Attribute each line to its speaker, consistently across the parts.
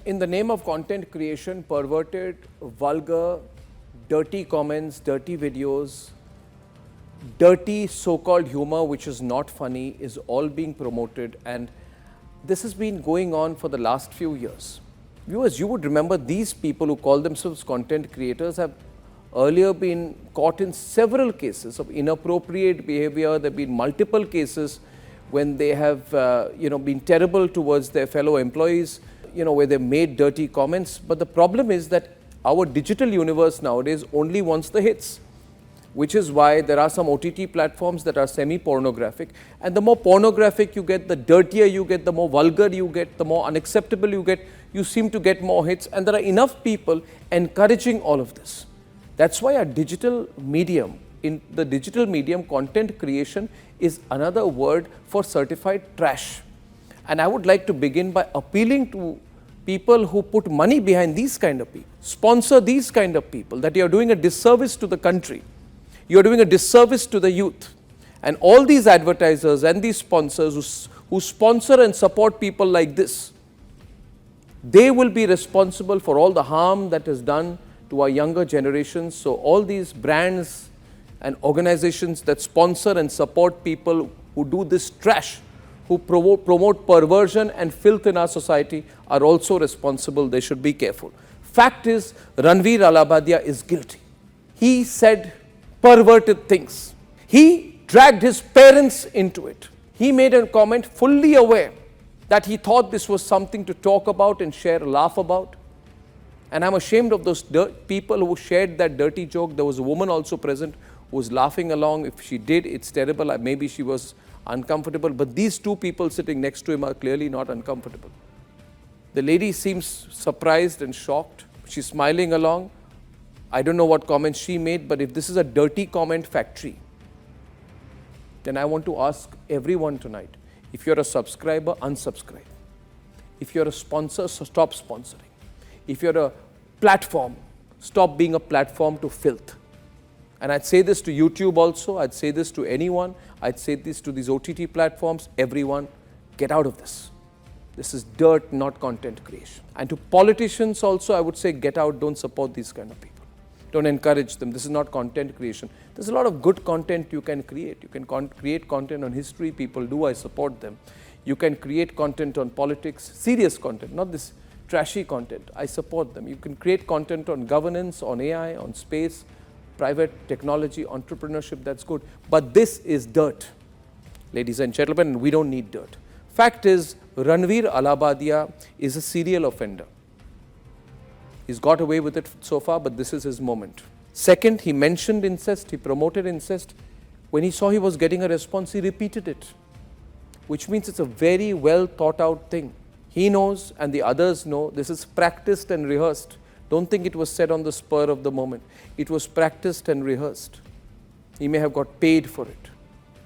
Speaker 1: in the name of content creation, perverted, vulgar, dirty comments, dirty videos, dirty so-called humor which is not funny is all being promoted, and this has been going on for the last few years. Viewers, you would remember these people who call themselves content creators have earlier been caught in several cases of inappropriate behavior. There have been multiple cases when they have been terrible towards their fellow employees, where they made dirty comments. But the problem is that our digital universe nowadays only wants the hits, which is why there are some OTT platforms that are semi-pornographic, and the more pornographic you get, the dirtier you get, the more vulgar you get, the more unacceptable you get, you seem to get more hits, and there are enough people encouraging all of this. That's why our digital medium, in the digital medium, content creation is another word for certified trash. And I would like to begin by appealing to people who put money behind these kind of people, sponsor these kind of people, that you are doing a disservice to the country. You are doing a disservice to the youth. And all these advertisers and these sponsors who sponsor and support people like this, they will be responsible for all the harm that is done to our younger generations. So all these brands and organizations that sponsor and support people who do this trash, who promote perversion and filth in our society, are also responsible. They should be careful. Fact is, Ranveer Alabadia is guilty. He said perverted things. He dragged his parents into it. He made a comment fully aware that he thought this was something to talk about and share, laugh about. And I'm ashamed of those people who shared that dirty joke. There was a woman also present who was laughing along. If she did, it's terrible. Maybe she was uncomfortable. But these two people sitting next to him are clearly not uncomfortable. The lady seems surprised and shocked. She's smiling along. I don't know what comments she made, but if this is a dirty comment factory, then I want to ask everyone tonight, if you're a subscriber, unsubscribe. If you're a sponsor, so stop sponsoring. If you're a platform, stop being a platform to filth. And I'd say this to YouTube also, I'd say this to anyone, I'd say this to these OTT platforms, everyone, get out of this. This is dirt, not content creation. And to politicians also, I would say get out, don't support these kind of people. Don't encourage them. This is not content creation. There's a lot of good content you can create. You can create content on history. People do. I support them. You can create content on politics, serious content, not this trashy content. I support them. You can create content on governance, on AI, on space, private technology, entrepreneurship. That's good. But this is dirt, ladies and gentlemen, and we don't need dirt. Fact is, Ranveer Alabadia is a serial offender. He's got away with it so far, but this is his moment. Second, he mentioned incest, he promoted incest. When he saw he was getting a response, he repeated it, which means it's a very well thought out thing. He knows and the others know this is practiced and rehearsed. Don't think it was said on the spur of the moment. It was practiced and rehearsed. He may have got paid for it.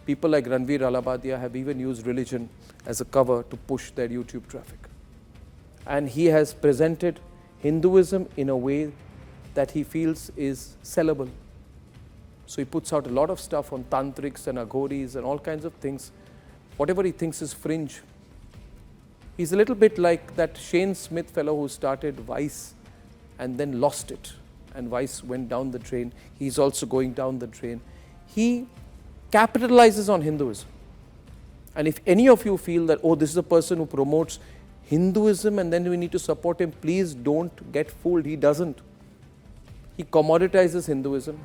Speaker 1: People like Ranveer Alabadia have even used religion as a cover to push their YouTube traffic. And he has presented Hinduism in a way that he feels is sellable. So he puts out a lot of stuff on tantrics and aghoris and all kinds of things, whatever he thinks is fringe. He's a little bit like that Shane Smith fellow who started Vice and then lost it, and Vice went down the drain. He's also going down the drain. He capitalizes on Hinduism. And if any of you feel that, oh, this is a person who promotes Hinduism and then we need to support him, please don't get fooled. He doesn't. He commoditizes Hinduism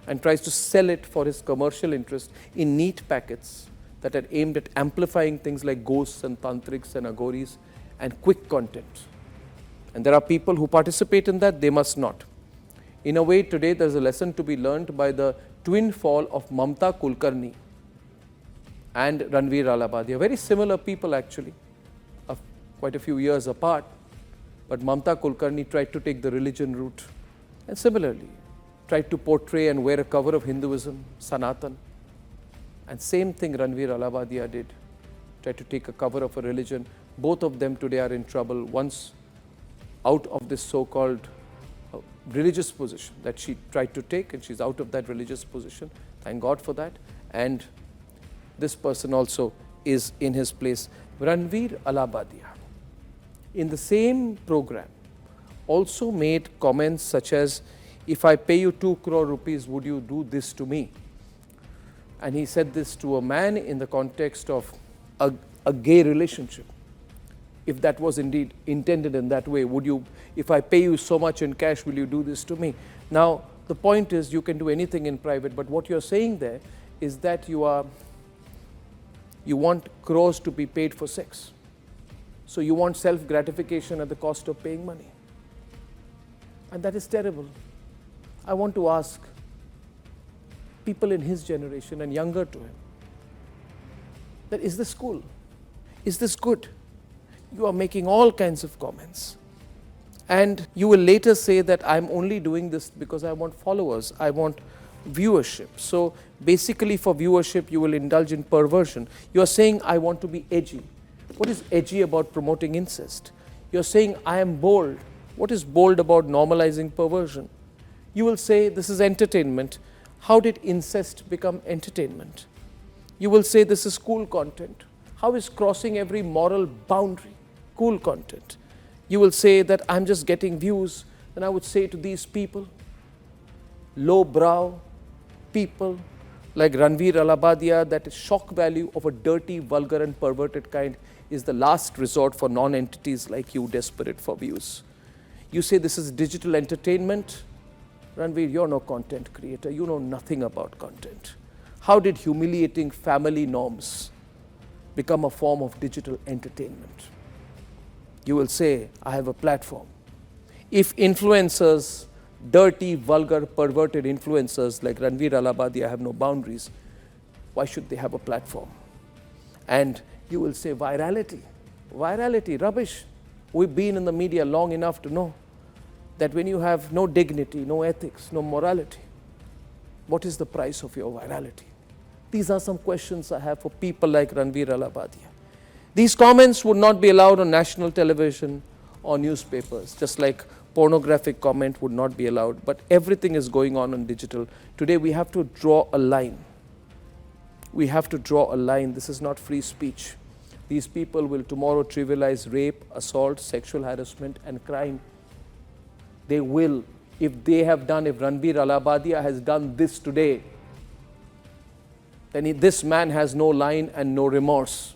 Speaker 1: and tries to sell it for his commercial interest in neat packets that are aimed at amplifying things like ghosts and tantrics and aghoris and quick content. And there are people who participate in that, they must not. In a way, today there's a lesson to be learned by the twin fall of Mamta Kulkarni and Ranveer Alabadia. Very similar people actually, quite a few years apart, but Mamta Kulkarni tried to take the religion route and similarly tried to portray and wear a cover of Hinduism, Sanatan, and same thing Ranveer Alabadia did, tried to take a cover of a religion. Both of them today are in trouble, once out of this so-called religious position that she tried to take, and she's out of that religious position, thank God for that, and this person also is in his place. Ranveer Alabadia, in the same program, also made comments such as, if I pay you 2 crore rupees, would you do this to me? And he said this to a man in the context of a gay relationship. If that was indeed intended in that way, would you, if I pay you so much in cash, will you do this to me? Now, the point is, you can do anything in private, but what you're saying there is that you want crores to be paid for sex. So you want self-gratification at the cost of paying money. And that is terrible. I want to ask people in his generation and younger to him, that is this cool? Is this good? You are making all kinds of comments. And you will later say that I'm only doing this because I want followers, I want viewership. So basically for viewership, you will indulge in perversion. You are saying, I want to be edgy. What is edgy about promoting incest? You are saying, I am bold. What is bold about normalizing perversion? You will say, this is entertainment. How did incest become entertainment? You will say, this is cool content. How is crossing every moral boundary cool content? You will say that I'm just getting views. Then I would say to these people, low-brow people like Ranveer Alabadia, that shock value of a dirty, vulgar and perverted kind is the last resort for non-entities like you desperate for views. You say this is digital entertainment. Ranveer, you're no content creator. You know nothing about content. How did humiliating family norms become a form of digital entertainment? You will say, I have a platform. If influencers, dirty, vulgar, perverted influencers like Ranveer Alabadia have no boundaries, why should they have a platform? And you will say, virality. Virality, rubbish. We've been in the media long enough to know that when you have no dignity, no ethics, no morality, what is the price of your virality? These are some questions I have for people like Ranveer Alabadia. These comments would not be allowed on national television or newspapers, just like pornographic comment would not be allowed, but everything is going on digital. Today we have to draw a line. We have to draw a line. This is not free speech. These people will tomorrow trivialize rape, assault, sexual harassment and crime. They will, if Ranveer Alabadia has done this today, then this man has no line and no remorse.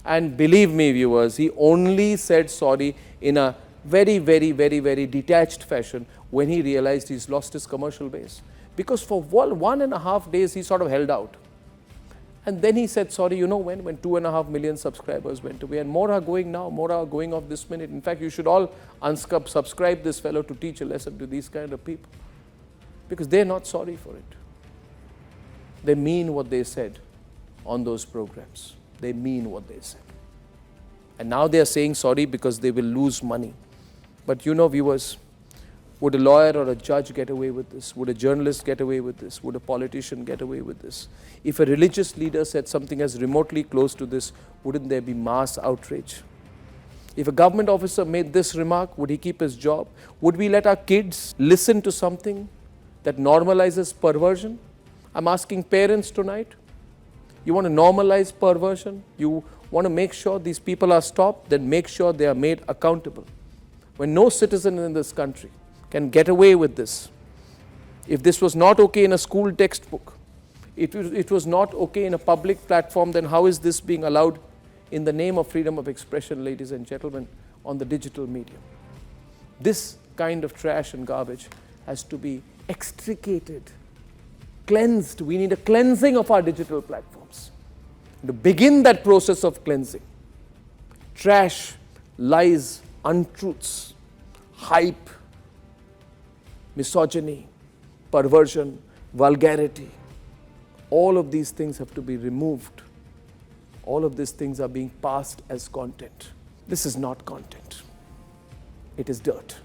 Speaker 1: And believe me, viewers, he only said sorry in a very, very, very, very detached fashion when he realized he's lost his commercial base. Because for 1.5 days, he sort of held out. And then he said sorry, you know when 2.5 million subscribers went away, and more are going now, more are going off this minute. In fact, you should all subscribe this fellow to teach a lesson to these kind of people, because they're not sorry for it. They mean what they said on those programs. They mean what they said. And now they are saying sorry because they will lose money. But you know, viewers, would a lawyer or a judge get away with this? Would a journalist get away with this? Would a politician get away with this? If a religious leader said something as remotely close to this, wouldn't there be mass outrage? If a government officer made this remark, would he keep his job? Would we let our kids listen to something that normalizes perversion? I'm asking parents tonight, you want to normalize perversion? You want to make sure these people are stopped? Then make sure they are made accountable. When no citizen in this country can get away with this, if this was not okay in a school textbook, it was not okay in a public platform, then how is this being allowed in the name of freedom of expression, ladies and gentlemen, on the digital medium? This kind of trash and garbage has to be extricated, cleansed. We need a cleansing of our digital platforms. To begin that process of cleansing, trash, lies, untruths, hype, misogyny, perversion, vulgarity, all of these things have to be removed. All of these things are being passed as content. This is not content. It is dirt.